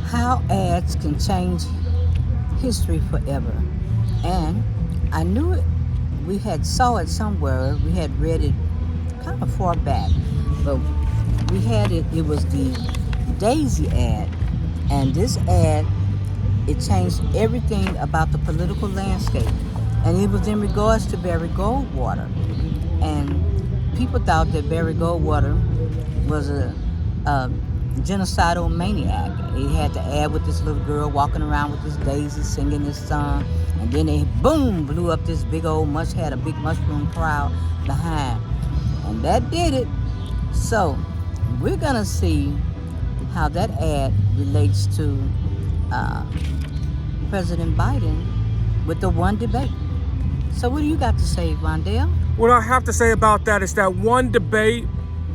how ads can change history forever. And I knew it, we had saw it somewhere, we had read it kind of far back, but we had it was the Daisy ad. And this ad, it changed everything about the political landscape. And it was in regards to Barry Goldwater. And people thought that Barry Goldwater was a genocidal maniac. He had the ad with this little girl walking around with this Daisy singing this song, and then they boom blew up this big old had a big mushroom crowd behind, and that did it. So we're gonna see how that ad relates to President Biden with the one debate. So what do you got to say, Vondell? What I have to say about that is that one debate,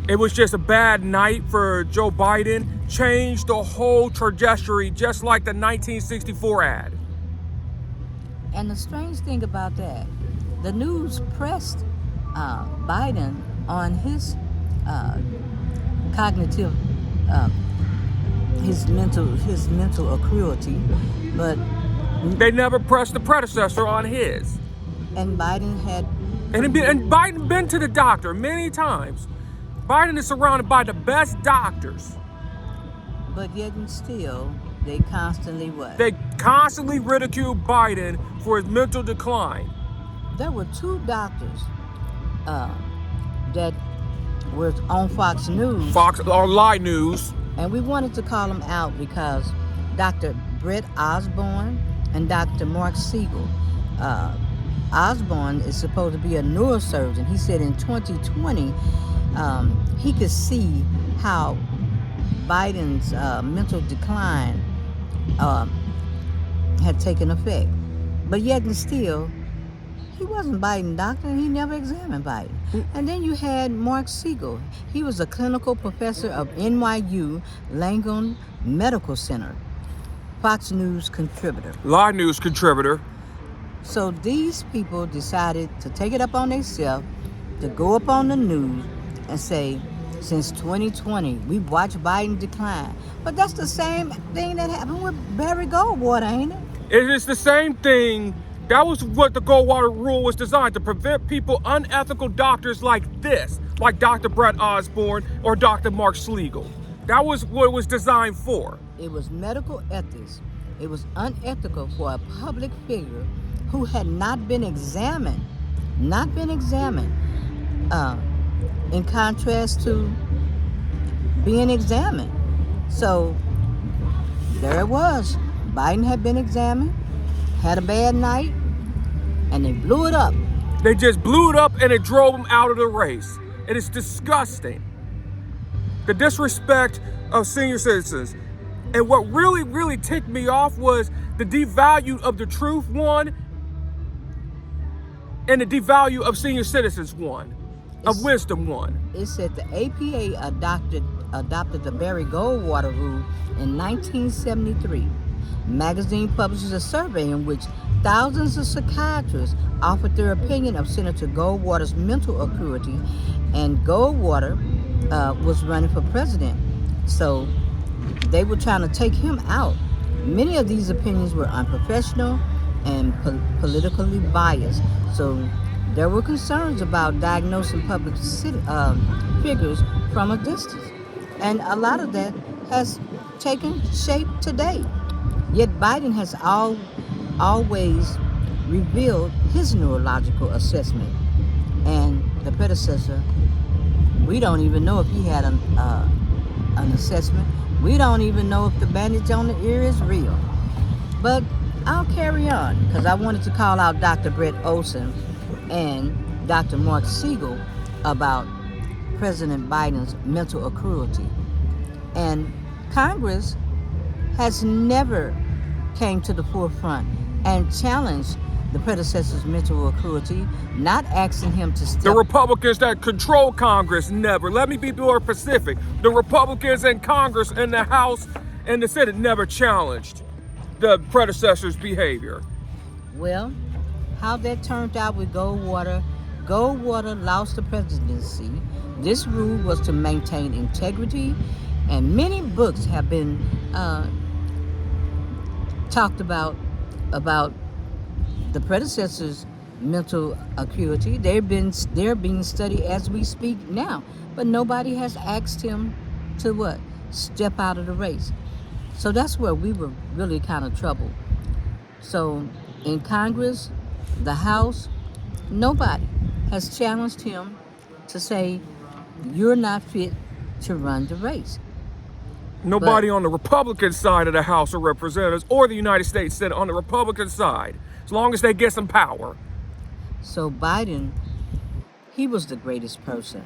it was just a bad night for Joe Biden, changed the whole trajectory, just like the 1964 ad. And the strange thing about that, the news pressed Biden on his cognitive, his mental acuity, but they never pressed the predecessor on his. And Biden had, and Biden been to the doctor many times. Biden is surrounded by the best doctors. But yet and still, they constantly what? They constantly ridicule Biden for his mental decline. There were two doctors that were on Fox News. Fox or Lie News. And we wanted to call them out because Dr. Brett Osborne and Dr. Mark Siegel. Osborne is supposed to be a neurosurgeon. He said in 2020, he could see how Biden's mental decline had taken effect. But yet and still, he wasn't Biden's doctor, and he never examined Biden. And then you had Mark Siegel. He was a clinical professor of NYU Langone Medical Center, Fox News contributor. Lie News contributor. So these people decided to take it up on themselves, to go up on the news and say, since 2020, we've watched Biden decline. But that's the same thing that happened with Barry Goldwater, ain't it? It is the same thing. That was what the Goldwater rule was designed to prevent people, unethical doctors like this, like Dr. Brett Osborne or Dr. Mark Siegel. That was what it was designed for. It was medical ethics. It was unethical for a public figure who had not been examined, in contrast to being examined. So there it was. Biden had been examined, had a bad night, and they blew it up. They just blew it up and it drove him out of the race. It is disgusting. The disrespect of senior citizens. And what really, really ticked me off was the devalue of the truth, one, and the devalue of senior citizens, one, of wisdom, one. It said the APA adopted the Barry Goldwater rule in 1973. Magazine publishes a survey in which thousands of psychiatrists offered their opinion of Senator Goldwater's mental acuity, and Goldwater was running for president. So they were trying to take him out. Many of these opinions were unprofessional and politically biased. So there were concerns about diagnosing public figures from a distance. And a lot of that has taken shape today. Yet Biden has always revealed his neurological assessment. And the predecessor, we don't even know if he had an assessment. We don't even know if the bandage on the ear is real. But I'll carry on because I wanted to call out Dr. Brett Olson and Dr. Mark Siegel about President Biden's mental acuity. And Congress has never came to the forefront and challenged the predecessor's mental acuity, not asking him to step. The Republicans that control Congress never. Let me be more specific. The Republicans in Congress and the House and the Senate never challenged the predecessor's behavior. Well, how that turned out with Goldwater lost the presidency. This rule was to maintain integrity, and many books have been talked about the predecessor's mental acuity. They're being studied as we speak now, but nobody has asked him to what? Step out of the race. So that's where we were really kind of troubled. So in Congress, the House, nobody has challenged him to say you're not fit to run the race. Nobody on the Republican side of the House of Representatives or the United States Senate on the Republican side, as long as they get some power. So Biden, he was the greatest person.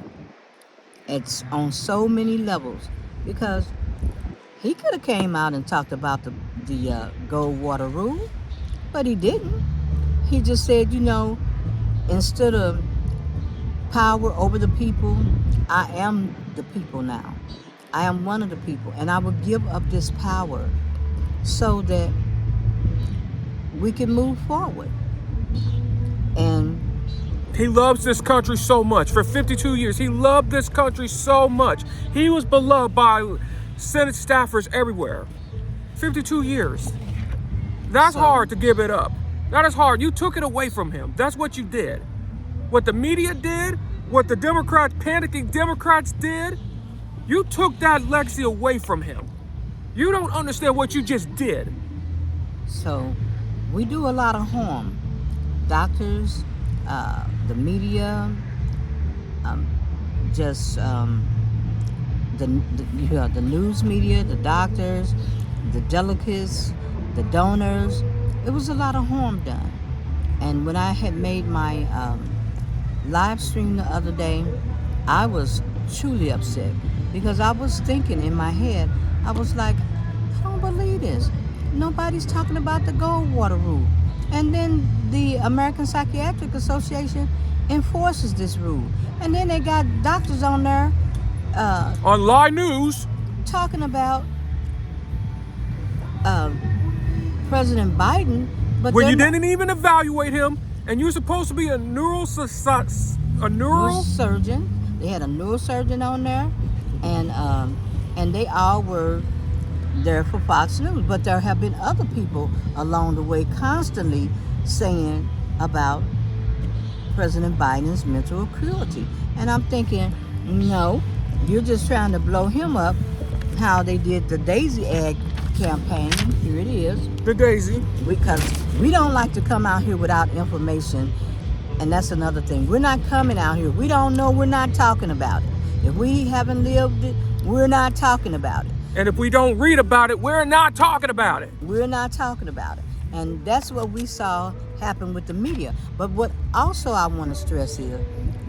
It's on so many levels, because he could have came out and talked about the Goldwater rule, but he didn't. He just said, instead of power over the people, I am the people now. I am one of the people, and I will give up this power so that we can move forward. And he loves this country so much. For 52 years, he loved this country so much. He was beloved by Senate staffers everywhere. 52 years. That's hard to give it up. That is hard. You took it away from him. That's what you did. What the media did, what the Democrats, panicking Democrats did, you took that legacy away from him. You don't understand what you just did. So we do a lot of harm. Doctors, the media, the news media, the doctors, the delegates, the donors. It was a lot of harm done. And when I had made my live stream the other day, I was truly upset, because I was thinking in my head, I was like, I don't believe this. Nobody's talking about the Goldwater rule. And then the American Psychiatric Association enforces this rule. And then they got doctors on there on live news talking about President Biden, but when you didn't even evaluate him, and you're supposed to be a neurosurgeon. They had a neurosurgeon on there, and they all were there for Fox News. But there have been other people along the way constantly saying about President Biden's mental acuity. And I'm thinking, no, you're just trying to blow him up, how they did the Daisy ad campaign. Here it is. The Daisy. Because we don't like to come out here without information. And that's another thing. We're not coming out here. We don't know. We're not talking about it. If we haven't lived it, we're not talking about it. And if we don't read about it, we're not talking about it. We're not talking about it. And that's what we saw happen with the media. But what also I want to stress here,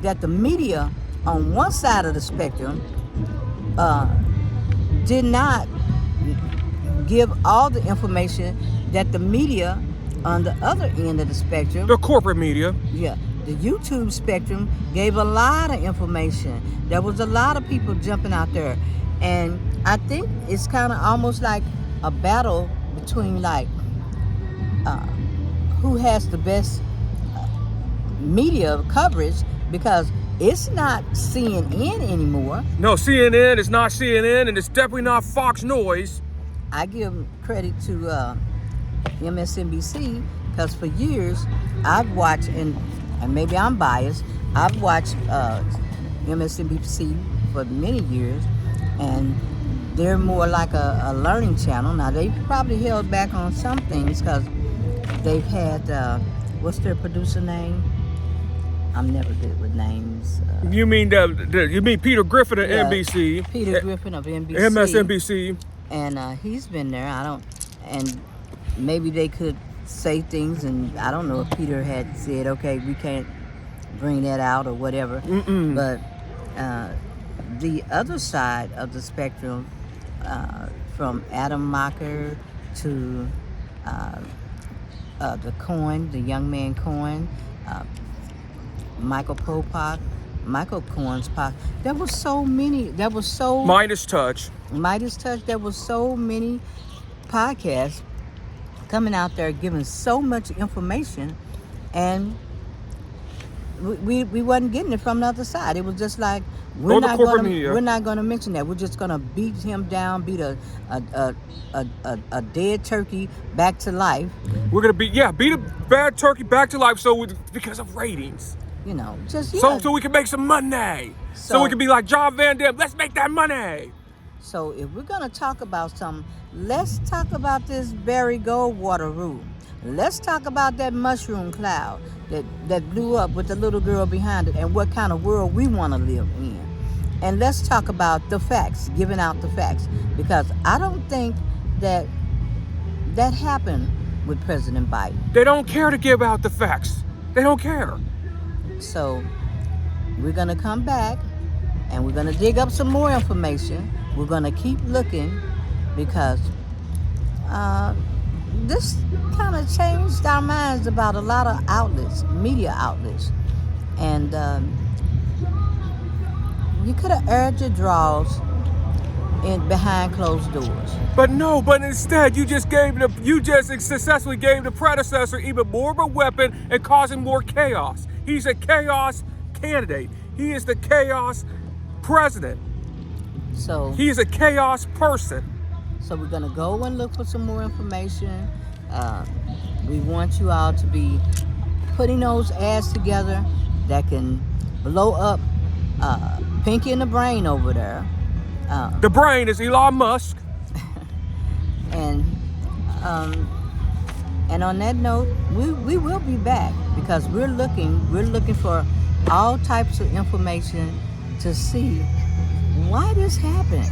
that the media on one side of the spectrum did not give all the information that the media on the other end of the spectrum, the corporate media, the YouTube spectrum, gave a lot of information. There was a lot of people jumping out there, and I think it's kind of almost like a battle between who has the best media coverage, because it's not CNN anymore. No, CNN is not CNN, and it's definitely not Fox Noise. I give credit to MSNBC, because for years I've watched, and maybe I'm biased, I've watched MSNBC for many years, and they're more like a learning channel. Now, they've probably held back on some things because they've had, what's their producer name? I'm never good with names. You mean Peter Griffin of NBC? Peter Griffin of NBC. MSNBC. And he's been there. And maybe they could say things, and I don't know if Peter had said, okay, we can't bring that out or whatever. But the other side of the spectrum, from Adam Mocker to the Cohen, the young man Cohen, Michael Cohen's podcast. There was so many. There was so Midas Touch. There was so many podcasts coming out there giving so much information, and we wasn't getting it from the other side. It was just like Or the corporate media. we're not gonna mention that. We're just gonna beat him down, beat a dead turkey back to life. We're gonna beat a bad turkey back to life, because of ratings. You know, just So we can make some money. So we can be like John Van Damme. Let's make that money. So if we're gonna talk about something, let's talk about this Barry Goldwater rule. Let's talk about that mushroom cloud that blew up with the little girl behind it, and what kind of world we want to live in. And let's talk about the facts, giving out the facts, because I don't think that happened with President Biden. They don't care to give out the facts. They don't care. So we're gonna come back and we're gonna dig up some more information. We're gonna keep looking, because this kind of changed our minds about a lot of outlets, media outlets. And you could have aired your draws behind closed doors. But instead you just successfully gave the predecessor even more of a weapon and causing more chaos. He's a chaos candidate. He is the chaos president. So he is a chaos person. So we're gonna go and look for some more information. We want you all to be putting those ads together that can blow up Pinky in the brain over there. The brain is Elon Musk. And on that note, we will be back, because we're looking for all types of information to see why this happened.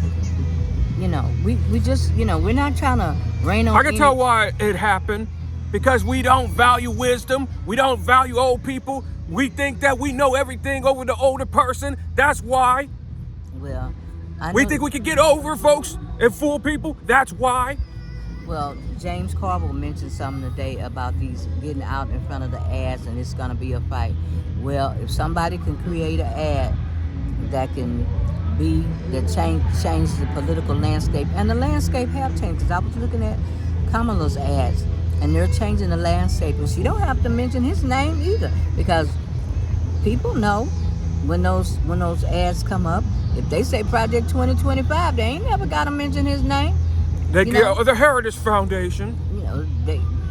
You know, we just, we're not trying to rain on. I can tell why it happened. Because we don't value wisdom. We don't value old people. We think that we know everything over the older person. That's why. Well, we think we can get over folks and fool people. That's why. Well, James Carville mentioned something today about these getting out in front of the ads, and it's going to be a fight. Well, if somebody can create an ad that can change the political landscape, and the landscape have changed. Because I was looking at Kamala's ads, and they're changing the landscape, and she don't have to mention his name either, because people know when those ads come up, if they say Project 2025, they ain't never got to mention his name. The Heritage Foundation.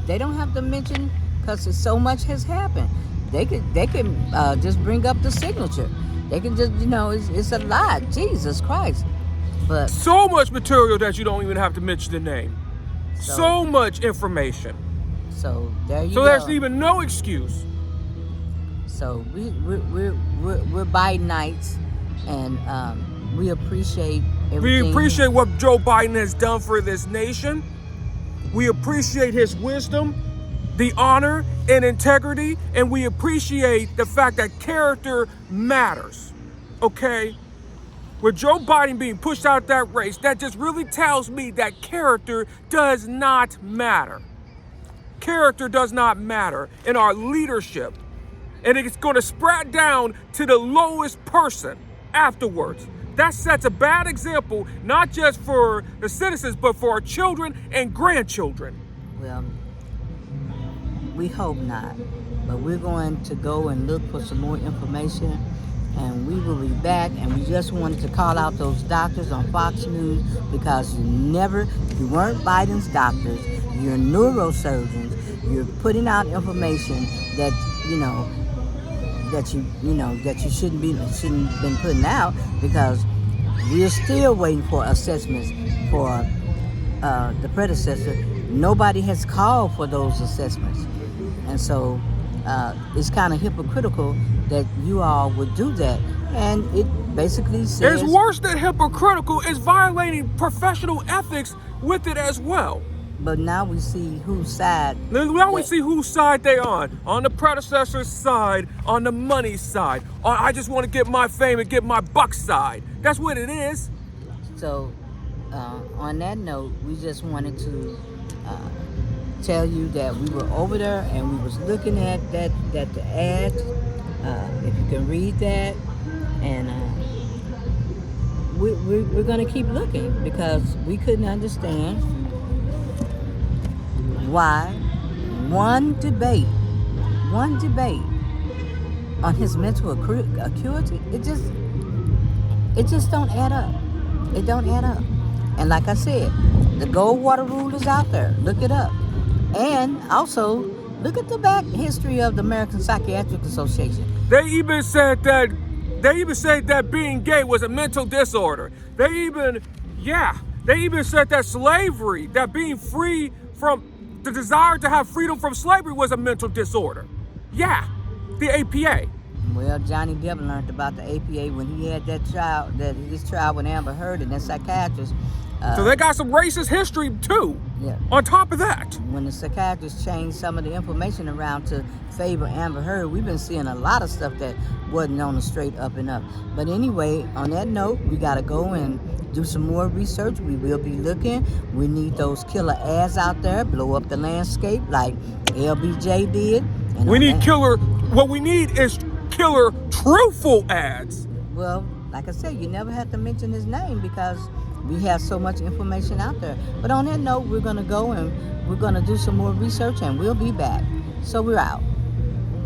They don't have to mention, because so much has happened. They can just bring up the signature. They can just, it's a lot. Jesus Christ. But so much material that you don't even have to mention the name. So much information. So there you go. So there's even no excuse. So we're Bidenites, and we appreciate everything. We appreciate what Joe Biden has done for this nation. We appreciate his wisdom, the honor and integrity, and we appreciate the fact that character matters. Okay? With Joe Biden being pushed out that race, that just really tells me that character does not matter. Character does not matter in our leadership. And it's going to spread down to the lowest person afterwards. That sets a bad example, not just for the citizens, but for our children and grandchildren. Well, we hope not. But we're going to go and look for some more information, and we will be back. And we just wanted to call out those doctors on Fox News, because you weren't Biden's doctors. You're neurosurgeons. You're putting out information that you shouldn't been putting out, because we're still waiting for assessments for the predecessor. Nobody has called for those assessments, and so it's kind of hypocritical that you all would do that. And it basically says it's worse than hypocritical. It's violating professional ethics with it as well. But now we see whose side. Now we see whose side they on. On the predecessor's side, on the money side. I just want to get my fame and get my buck side. That's what it is. So, on that note, we just wanted to tell you that we were over there and we was looking at the ad. If you can read that, and we're gonna keep looking, because we couldn't understand why one debate on his mental acuity, it just don't add up. It don't add up. And like I said, the Goldwater rule is out there. Look it up. And also, look at the back history of the American Psychiatric Association. They even said that being gay was a mental disorder. They even said that slavery, that being free from the desire to have freedom from slavery was a mental disorder. Yeah, the APA. Well, Johnny Depp learned about the APA when he had his trial with Amber Heard and that psychiatrist. So they got some racist history too. Yeah. On top of that, when the psychiatrist changed some of the information around to favor Amber Heard, we've been seeing a lot of stuff that wasn't on the straight up and up. But anyway, on that note, we got to go and do some more research. We will be looking. We need those killer ads out there, blow up the landscape like LBJ did. And what we need is killer truthful ads. Well, like I said, you never have to mention his name because we have so much information out there. But on that note, we're going to go and we're going to do some more research and we'll be back. So we're out.